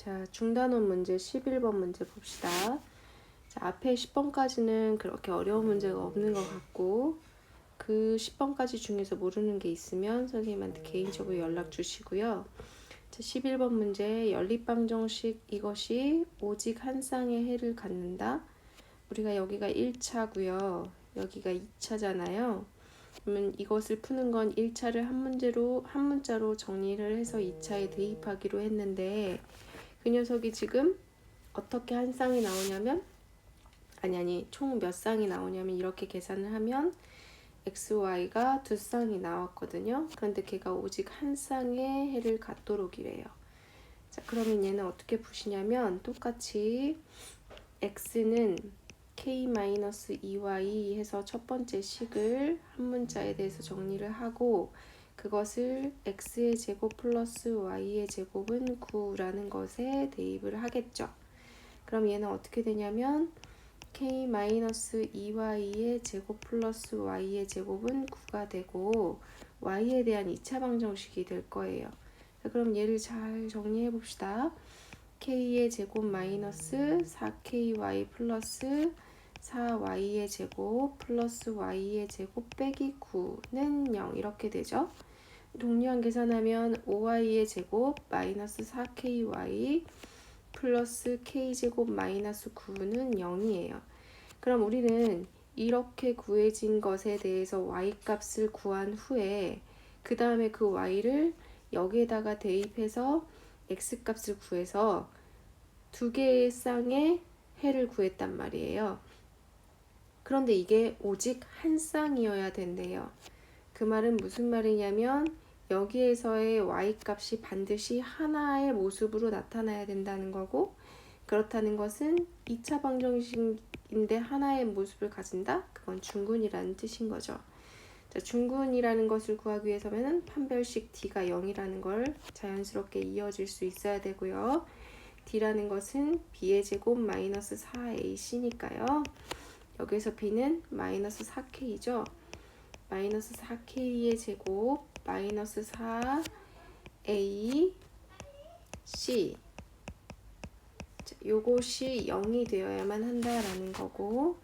자, 중단원 문제 11번 문제 봅시다. 자, 앞에 10번까지는 그렇게 어려운 문제가 없는 것 같고 그 10번까지 중에서 모르는 게 있으면 선생님한테 개인적으로 연락 주시고요. 자, 11번 문제 연립방정식 이것이 오직 한 쌍의 해를 갖는다. 우리가 여기가 1차고요. 여기가 2차잖아요. 그러면 이것을 푸는 건 1차를 한 문자로 정리를 해서 2차에 대입하기로 했는데 그 녀석이 지금 어떻게 한 쌍이 나오냐면 총 몇 쌍이 나오냐면 이렇게 계산을 하면 XY가 두 쌍이 나왔거든요. 그런데 걔가 오직 한 쌍의 해를 갖도록 이래요. 자, 그러면 얘는 어떻게 푸시냐면 똑같이 X는 K-2Y 해서 첫 번째 식을 한 문자에 대해서 정리를 하고 그것을 X의 제곱 플러스 Y의 제곱은 9라는 것에 대입을 하겠죠. 그럼 얘는 어떻게 되냐면 K-2Y의 제곱 플러스 Y의 제곱은 9가 되고 Y에 대한 2차 방정식이 될 거예요. 자, 그럼 얘를 잘 정리해 봅시다. K의 제곱 마이너스 4KY 플러스 4Y의 제곱 플러스 Y의 제곱 빼기 9는 0 이렇게 되죠. 동리한 계산하면 5Y의 제곱 마이너스 4KY 플러스 K제곱 마이너스 9는 0이에요. 그럼 우리는 이렇게 구해진 것에 대해서 Y 값을 구한 후에 그 다음에 그 Y를 여기에다가 대입해서 X 값을 구해서 두 개의 쌍의 해를 구했단 말이에요. 그런데 이게 오직 한 쌍이어야 된대요. 그 말은 무슨 말이냐면 여기에서의 Y 값이 반드시 하나의 모습으로 나타나야 된다는 거고 그렇다는 것은 2차 방정식인데 하나의 모습을 가진다? 그건 중근이라는 뜻인 거죠. 자, 중근이라는 것을 구하기 위해서는 판별식 D가 0이라는 걸 자연스럽게 이어질 수 있어야 되고요. D라는 것은 B의 제곱 마이너스 4AC니까요. 여기서 B는 마이너스 4K죠. 마이너스 4K의 제곱 마이너스 4AC 요것이 0이 되어야만 한다라는 거고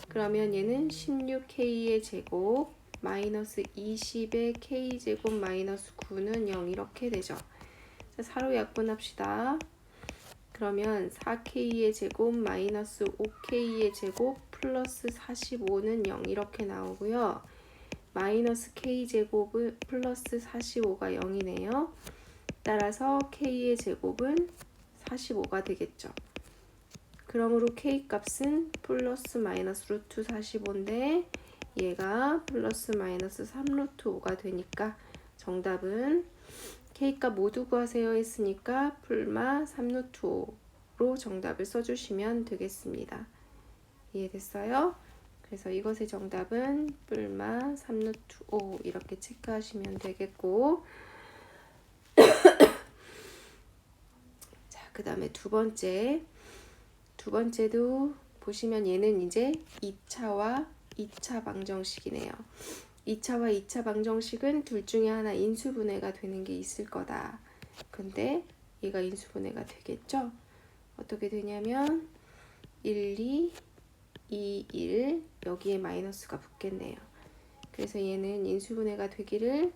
그러면 얘는 16K의 제곱 마이너스 20의 K제곱 마이너스 9는 0 이렇게 되죠. 자, 사로 약분합시다. 그러면 4K의 제곱 마이너스 5K의 제곱 플러스 45는 0 이렇게 나오고요. 마이너스 K제곱 플러스 45가 0이네요. 따라서 K의 제곱은 45가 되겠죠. 그러므로 K 값은 플러스 마이너스 루트 45인데 얘가 플러스 마이너스 3 루트 5가 되니까 정답은 K값 모두 구하세요 했으니까 풀마 3 루트 5로 정답을 써주시면 되겠습니다. 이해됐어요? 그래서 이것의 정답은 풀마 3 루트 5 이렇게 체크하시면 되겠고 자, 그 다음에 두 번째도 보시면 얘는 이제 2차와 2차 방정식이네요. 2차와 2차 방정식은 둘 중에 하나 인수분해가 되는 게 있을 거다. 근데 얘가 인수분해가 되겠죠? 어떻게 되냐면 1, 2, 2, 1 여기에 마이너스가 붙겠네요. 그래서 얘는 인수분해가 되기를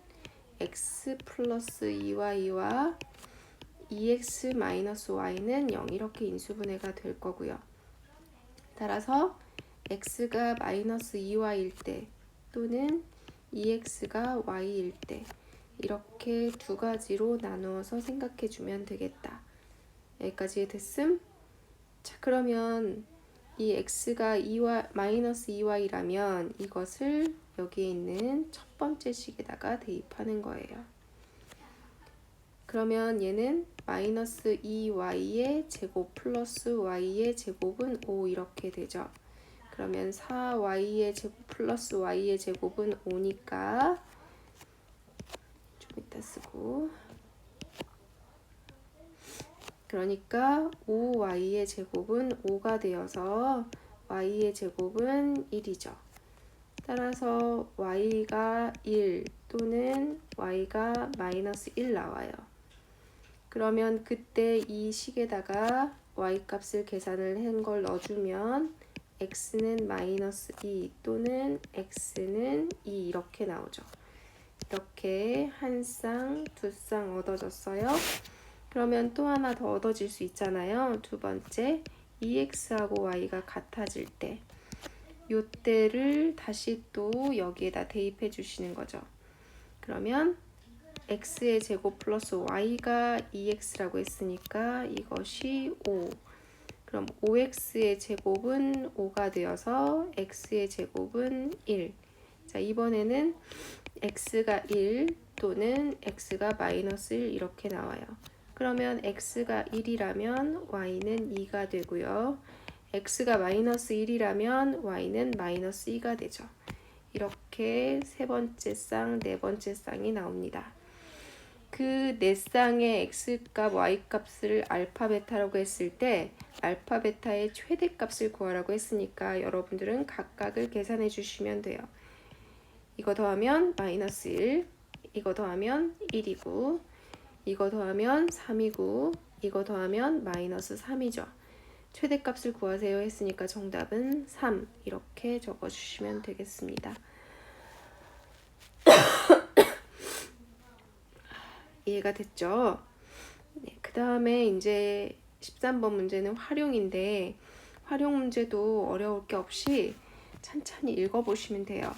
x 플러스 2y와 2x 마이너스 y는 0 이렇게 인수분해가 될 거고요. 따라서 x가 마이너스 2y일 때 또는 2x가 y일 때 이렇게 두 가지로 나누어서 생각해 주면 되겠다. 여기까지 됐음? 자, 그러면 이 x가 2y, 마이너스 2y라면 이것을 여기에 있는 첫 번째 식에다가 대입하는 거예요. 그러면 얘는 마이너스 2y의 제곱 플러스 y의 제곱은 5 이렇게 되죠. 그러면 4y의 제곱 플러스 y의 제곱은 5니까 좀 이따 쓰고 그러니까 5y의 제곱은 5가 되어서 y의 제곱은 1이죠. 따라서 y가 1 또는 y가 마이너스 1 나와요. 그러면 그때 이 식에다가 y값을 계산을 한 걸 넣어주면 x는 마이너스 2 또는 x는 2 이렇게 나오죠. 이렇게 한 쌍, 두 쌍 얻어졌어요. 그러면 또 하나 더 얻어질 수 있잖아요. 두 번째, 2x하고 y가 같아질 때 요때를 다시 또 여기에다 대입해 주시는 거죠. 그러면 x의 제곱 플러스 y가 2x라고 했으니까 이것이 5. 그럼 5x의 제곱은 5가 되어서 x의 제곱은 1. 자, 이번에는 x가 1 또는 x가 마이너스 1 이렇게 나와요. 그러면 x가 1이라면 y는 2가 되고요. x가 마이너스 1이라면 y는 마이너스 2가 되죠. 이렇게 세 번째 쌍, 네 번째 쌍이 나옵니다. 그 네 쌍의 x값, y값을 알파, 베타라고 했을 때 알파, 베타의 최대값을 구하라고 했으니까 여러분들은 각각을 계산해 주시면 돼요. 이거 더하면 마이너스 1, 이거 더하면 1이고, 이거 더하면 3이고, 이거 더하면 마이너스 3이죠. 최대값을 구하세요 했으니까 정답은 3 이렇게 적어주시면 되겠습니다. 이해가 됐죠? 네, 그 다음에 이제 13번 문제는 활용인데 활용 문제도 어려울 게 없이 천천히 읽어보시면 돼요.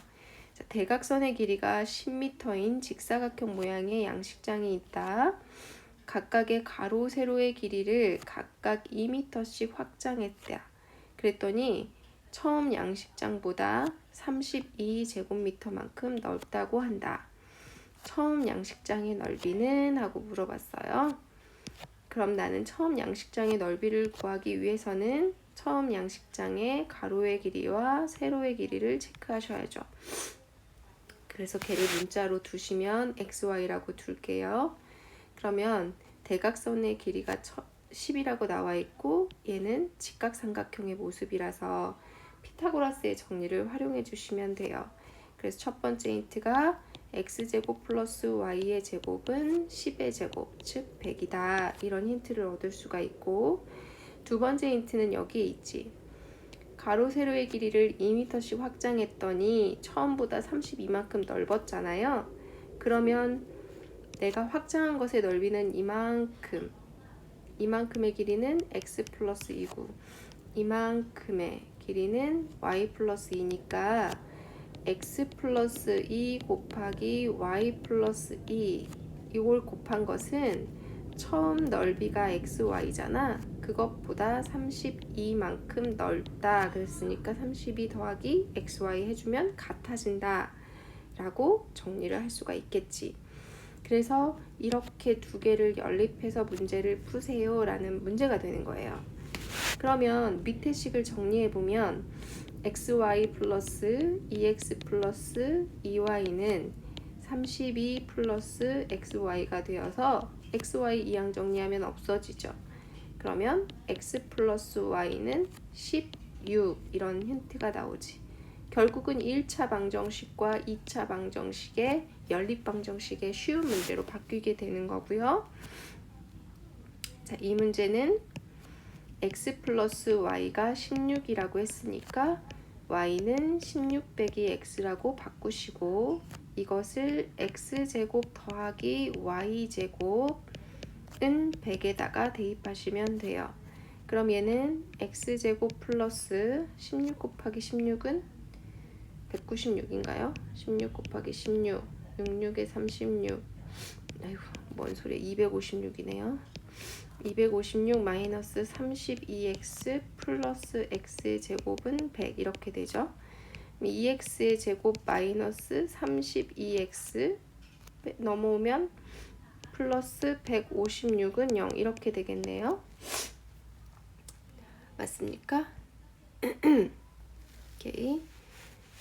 자, 대각선의 길이가 10m인 직사각형 모양의 양식장이 있다. 각각의 가로, 세로의 길이를 각각 2m씩 확장했다. 그랬더니 처음 양식장보다 32제곱미터만큼 넓다고 한다. 처음 양식장의 넓이는? 하고 물어봤어요. 그럼 나는 처음 양식장의 넓이를 구하기 위해서는 처음 양식장의 가로의 길이와 세로의 길이를 체크하셔야죠. 그래서 걔를 문자로 두시면 xy라고 둘게요. 그러면 대각선의 길이가 10이라고 나와 있고 얘는 직각삼각형의 모습이라서 피타고라스의 정리를 활용해 주시면 돼요. 그래서 첫 번째 힌트가 x제곱 플러스 y의 제곱은 10의 제곱, 즉 100이다. 이런 힌트를 얻을 수가 있고, 두 번째 힌트는 여기에 있지. 가로 세로의 길이를 2m씩 확장했더니 처음보다 32만큼 넓었잖아요. 그러면 내가 확장한 것의 넓이는 이만큼의 길이는 x 플러스 2고 이만큼의 길이는 y 플러스 2니까 x 플러스 2 곱하기 y 플러스 2 이걸 곱한 것은 처음 넓이가 xy잖아. 그것보다 32만큼 넓다. 그랬으니까 32 더하기 xy 해주면 같아진다. 라고 정리를 할 수가 있겠지. 그래서 이렇게 두 개를 연립해서 문제를 푸세요. 라는 문제가 되는 거예요. 그러면 밑에 식을 정리해보면 xy 플러스 2x 플러스 2y는 32 플러스 xy가 되어서 xy 이항 정리하면 없어지죠. 그러면 x 플러스 y는 16 이런 힌트가 나오지. 결국은 1차 방정식과 2차 방정식의 연립 방정식의 쉬운 문제로 바뀌게 되는 거고요. 자, 이 문제는 x 플러스 y가 16이라고 했으니까 y는 16 빼기 x라고 바꾸시고 이것을 x제곱 더하기 y제곱은 100에다가 대입하시면 돼요. 그럼 얘는 x제곱 플러스 16 곱하기 16은 196인가요? 16 곱하기 16, 66에 36, 아이고 뭔 소리야, 256이네요. 256 마이너스 32x 플러스 x의 제곱은 100 이렇게 되죠. 2x의 제곱 마이너스 32x 넘어오면 플러스 156은 0 이렇게 되겠네요. 맞습니까? 오케이.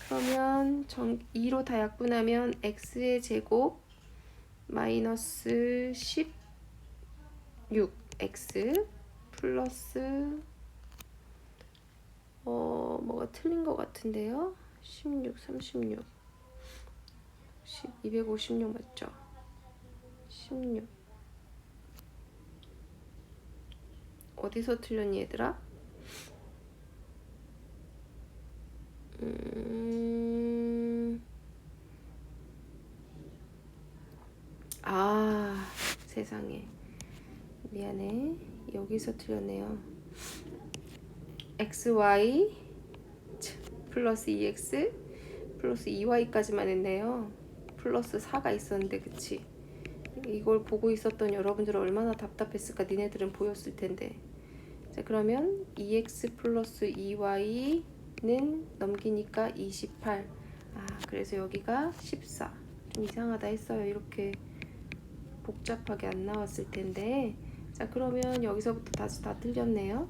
그러면 2로 다 약분하면 x의 제곱 마이너스 16x 플러스 뭐가 틀린 것 같은데요. 16, 36 256 맞죠? 16 어디서 틀렸니 얘들아? 아, 세상에. 미안해. 여기서 틀렸네요. xy 플러스 2x 플러스 2y까지만 했네요. 플러스 4가 있었는데 그치? 이걸 보고 있었던 여러분들은 얼마나 답답했을까. 니네들은 보였을 텐데. 자, 그러면 2x 플러스 2y는 넘기니까 28. 아, 그래서 여기가 14. 좀 이상하다 했어요. 이렇게 복잡하게 안 나왔을 텐데. 자, 그러면 여기서부터 다시 다 틀렸네요.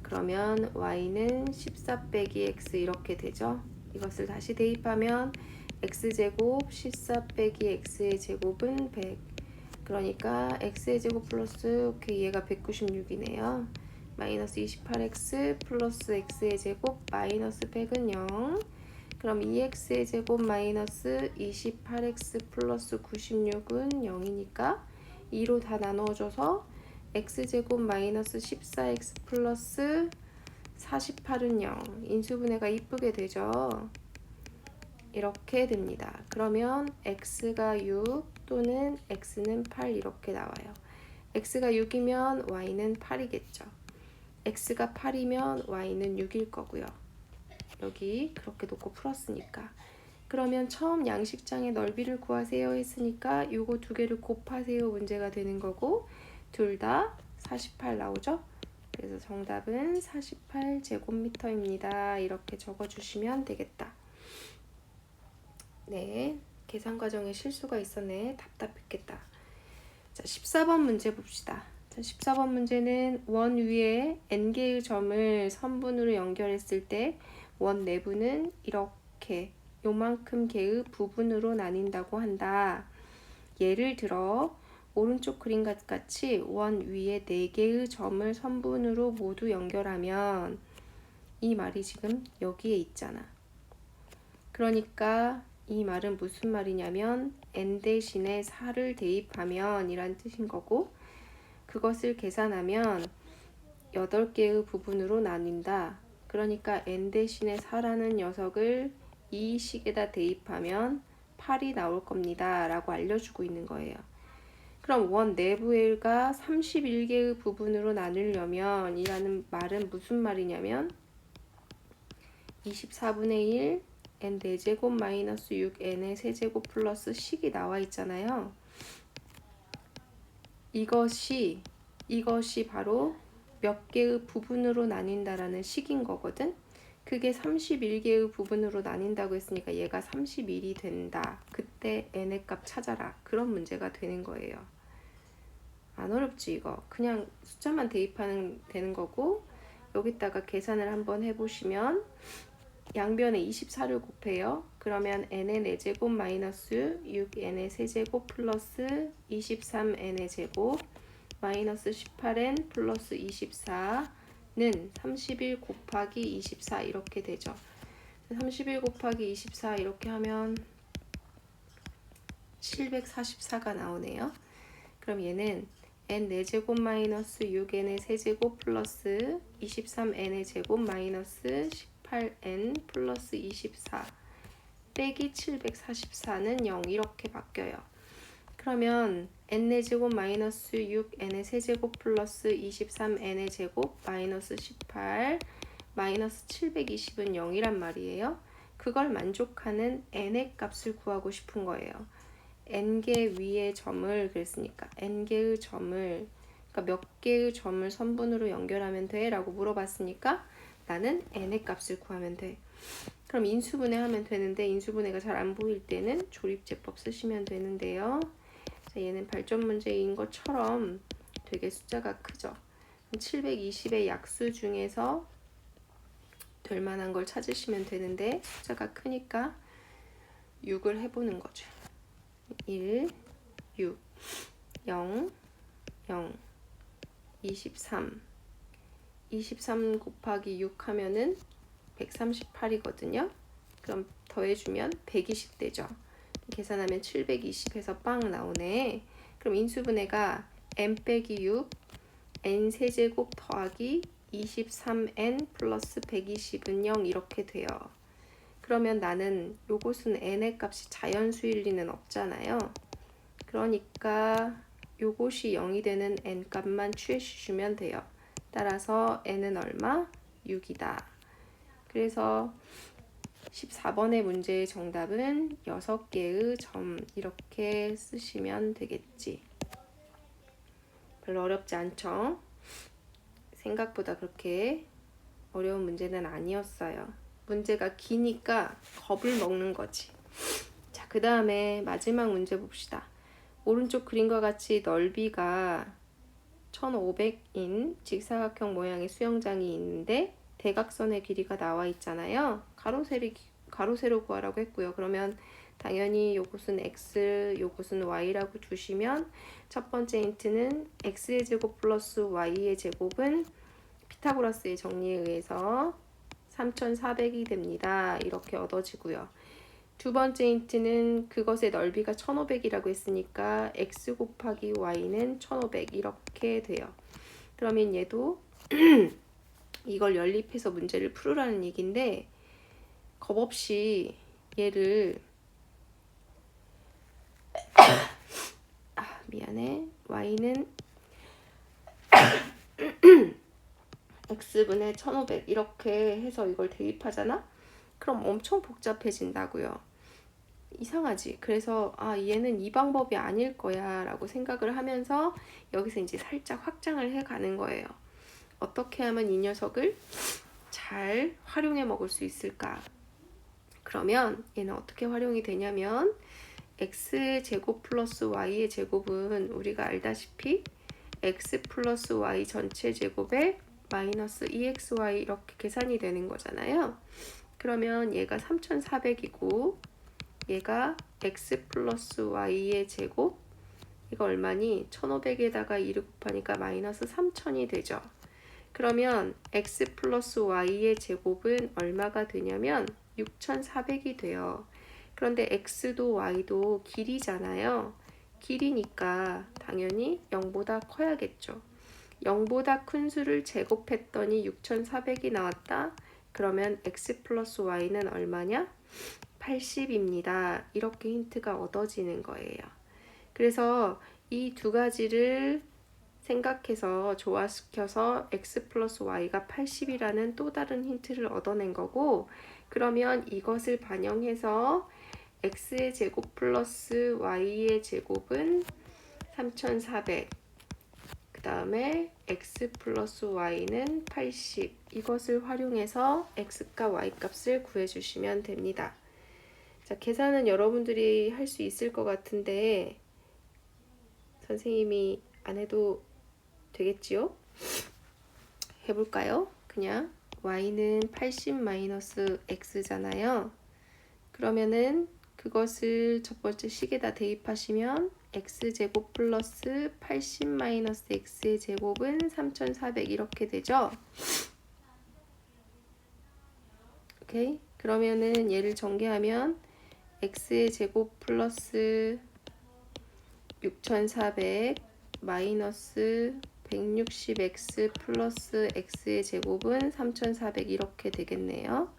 그러면 y는 14 빼기 x 이렇게 되죠. 이것을 다시 대입하면 x제곱 14 빼기 x의 제곱은 100. 그러니까 x의 제곱 플러스 오케이 얘가 196이네요. 마이너스 28x 플러스 x의 제곱 마이너스 100은 0. 그럼 2x의 제곱 마이너스 28x 플러스 96은 0이니까 2로 다 나누어줘서 x제곱 마이너스 14x 플러스 48은 0. 인수분해가 이쁘게 되죠. 이렇게 됩니다. 그러면 x가 6 또는 x는 8 이렇게 나와요. x가 6이면 y는 8이겠죠. x가 8이면 y는 6일 거고요. 여기 그렇게 놓고 풀었으니까. 그러면 처음 양식장의 넓이를 구하세요 했으니까 요거 두 개를 곱하세요 문제가 되는 거고 둘 다 48 나오죠? 그래서 정답은 48제곱미터입니다. 이렇게 적어주시면 되겠다. 네, 계산 과정에 실수가 있었네. 답답했겠다. 자, 14번 문제 봅시다. 자, 14번 문제는 원 위에 n개의 점을 선분으로 연결했을 때 원 내부는 이렇게 요만큼 개의 부분으로 나뉜다고 한다. 예를 들어 오른쪽 그림과 같이 원 위에 4개의 점을 선분으로 모두 연결하면 이 말이 지금 여기에 있잖아. 그러니까 이 말은 무슨 말이냐면 n 대신에 4를 대입하면 이란 뜻인 거고 그것을 계산하면 8개의 부분으로 나뉜다. 그러니까 n 대신에 4라는 녀석을 이 식에다 대입하면 8이 나올 겁니다. 라고 알려주고 있는 거예요. 그럼 원 내부가 31개의 부분으로 나누려면 이라는 말은 무슨 말이냐면 24분의 1 n 4제곱 마이너스 6n의 세제곱 플러스 식이 나와 있잖아요. 이것이 바로 몇 개의 부분으로 나뉜다라는 식인 거거든. 그게 31개의 부분으로 나뉜다고 했으니까 얘가 31이 된다. 그때 n의 값 찾아라. 그런 문제가 되는 거예요. 안 어렵지 이거. 그냥 숫자만 대입하면 되는 거고 여기다가 계산을 한번 해보시면 양변에 24를 곱해요. 그러면 n의 4제곱 마이너스 6n의 세제곱 플러스 23n의 제곱 마이너스 18n 플러스 24는 31 곱하기 24 이렇게 되죠. 31 곱하기 24 이렇게 하면 744가 나오네요. 그럼 얘는 n 4제곱 마이너스 6n의 세제곱 플러스 23n의 제곱 마이너스 18n 플러스 24 빼기 744는 0 이렇게 바뀌어요. 그러면 n 4제곱 마이너스 6n의 세제곱 플러스 23n의 제곱 마이너스 18 마이너스 720은 0이란 말이에요. 그걸 만족하는 n의 값을 구하고 싶은 거예요. n개 위의 점을 그랬으니까 n개의 점을 그러니까 몇 개의 점을 선분으로 연결하면 돼? 라고 물어봤으니까 나는 n의 값을 구하면 돼. 그럼 인수분해하면 되는데 인수분해가 잘 안 보일 때는 조립제법 쓰시면 되는데요. 자, 얘는 발전 문제인 것처럼 되게 숫자가 크죠. 720의 약수 중에서 될 만한 걸 찾으시면 되는데 숫자가 크니까 6을 해보는 거죠. 1, 6, 0, 0, 23 23 곱하기 6 하면은 138이거든요. 그럼 더해주면 120 되죠. 계산하면 720 해서 빵 나오네. 그럼 인수분해가 n 빼기 6 n 세제곱 더하기 23n 플러스 120은 0 이렇게 돼요. 그러면 나는 요것은 n의 값이 자연수일 리는 없잖아요. 그러니까 요것이 0이 되는 n 값만 취해주시면 돼요. 따라서 n은 얼마? 6이다. 그래서 14번의 문제의 정답은 6개의 점 이렇게 쓰시면 되겠지. 별로 어렵지 않죠? 생각보다 그렇게 어려운 문제는 아니었어요. 문제가 기니까 겁을 먹는 거지. 자, 그 다음에 마지막 문제 봅시다. 오른쪽 그림과 같이 넓이가 1500인 직사각형 모양의 수영장이 있는데 대각선의 길이가 나와 있잖아요. 가로세로 구하라고 했고요. 그러면 당연히 요것은 x, 요것은 y라고 두시면 첫 번째 힌트는 x의 제곱 플러스 y의 제곱은 피타고라스의 정리에 의해서 3400이 됩니다. 이렇게 얻어지고요. 두 번째 힌트는 그것의 넓이가 1500이라고 했으니까 x 곱하기 y는 1500 이렇게 돼요. 그러면 얘도 이걸 연립해서 문제를 풀으라는 얘기인데 겁 없이 얘를 미안해. y는 x분의 1500 이렇게 해서 이걸 대입하잖아? 그럼 엄청 복잡해진다고요. 이상하지? 그래서 얘는 이 방법이 아닐 거야 라고 생각을 하면서 여기서 이제 살짝 확장을 해 가는 거예요. 어떻게 하면 이 녀석을 잘 활용해 먹을 수 있을까? 그러면 얘는 어떻게 활용이 되냐면 x의 제곱 플러스 y의 제곱은 우리가 알다시피 x 플러스 y 전체 제곱에 마이너스 2xy 이렇게 계산이 되는 거잖아요. 그러면 얘가 3400이고 얘가 x 플러스 y의 제곱 이거 얼마니? 1500에다가 2를 곱하니까 마이너스 3000이 되죠. 그러면 x 플러스 y의 제곱은 얼마가 되냐면 6400이 돼요. 그런데 x도 y도 길이잖아요. 길이니까 당연히 0보다 커야겠죠. 0보다 큰 수를 제곱했더니 6400이 나왔다. 그러면 x 플러스 y는 얼마냐? 80입니다. 이렇게 힌트가 얻어지는 거예요. 그래서 이 두 가지를 생각해서 조화시켜서 x 플러스 y가 80이라는 또 다른 힌트를 얻어낸 거고, 그러면 이것을 반영해서 x의 제곱 플러스 y의 제곱은 3400, 그 다음에 x 플러스 y는 80, 이것을 활용해서 x값 y값을 구해주시면 됩니다. 자, 계산은 여러분들이 할 수 있을 것 같은데 선생님이 안 해도 되겠지요? 해볼까요? 그냥 y는 80 마이너스 x잖아요. 그러면은 그것을 첫 번째 식에다 대입하시면 x제곱 플러스 80 마이너스 x의 제곱은 3400 이렇게 되죠. 오케이? 그러면은 얘를 전개하면 x의 제곱 플러스 6400 마이너스 160x 플러스 x의 제곱은 3400 이렇게 되겠네요.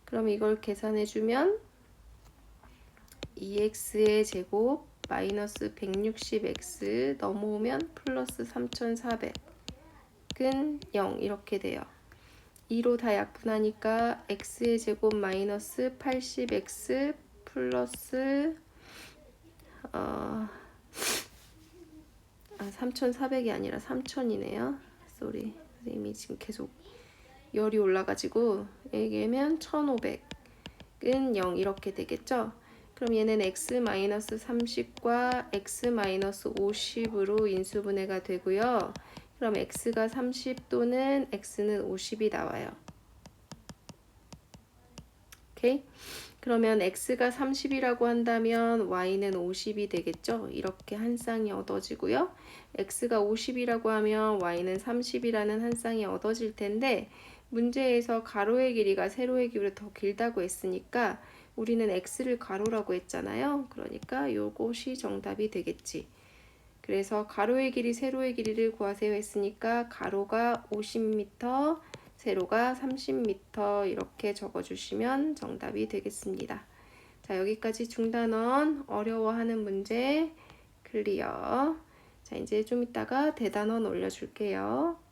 그럼 이걸 계산해주면 2x의 제곱 마이너스 160x 넘어오면 플러스 3400은 0 이렇게 돼요. 2로 다 약분하니까 x의 제곱 마이너스 80x 플러스 3400이 아니라 3000이네요. 쏘리. 선생님이 지금 계속 열이 올라가지고 얘기하면 1500은 0 이렇게 되겠죠. 그럼 얘는 x-30과 x-50으로 인수분해가 되고요. 그럼 x가 30 또는 x는 50이 나와요. 오케이? 그러면 x가 30이라고 한다면 y는 50이 되겠죠? 이렇게 한 쌍이 얻어지고요. x가 50이라고 하면 y는 30이라는 한 쌍이 얻어질 텐데 문제에서 가로의 길이가 세로의 길이보다 더 길다고 했으니까 우리는 x를 가로라고 했잖아요. 그러니까 요것이 정답이 되겠지. 그래서 가로의 길이, 세로의 길이를 구하세요 했으니까 가로가 50m, 세로가 30m 이렇게 적어주시면 정답이 되겠습니다. 자, 여기까지 중단원 어려워하는 문제 클리어. 자, 이제 좀 이따가 대단원 올려줄게요.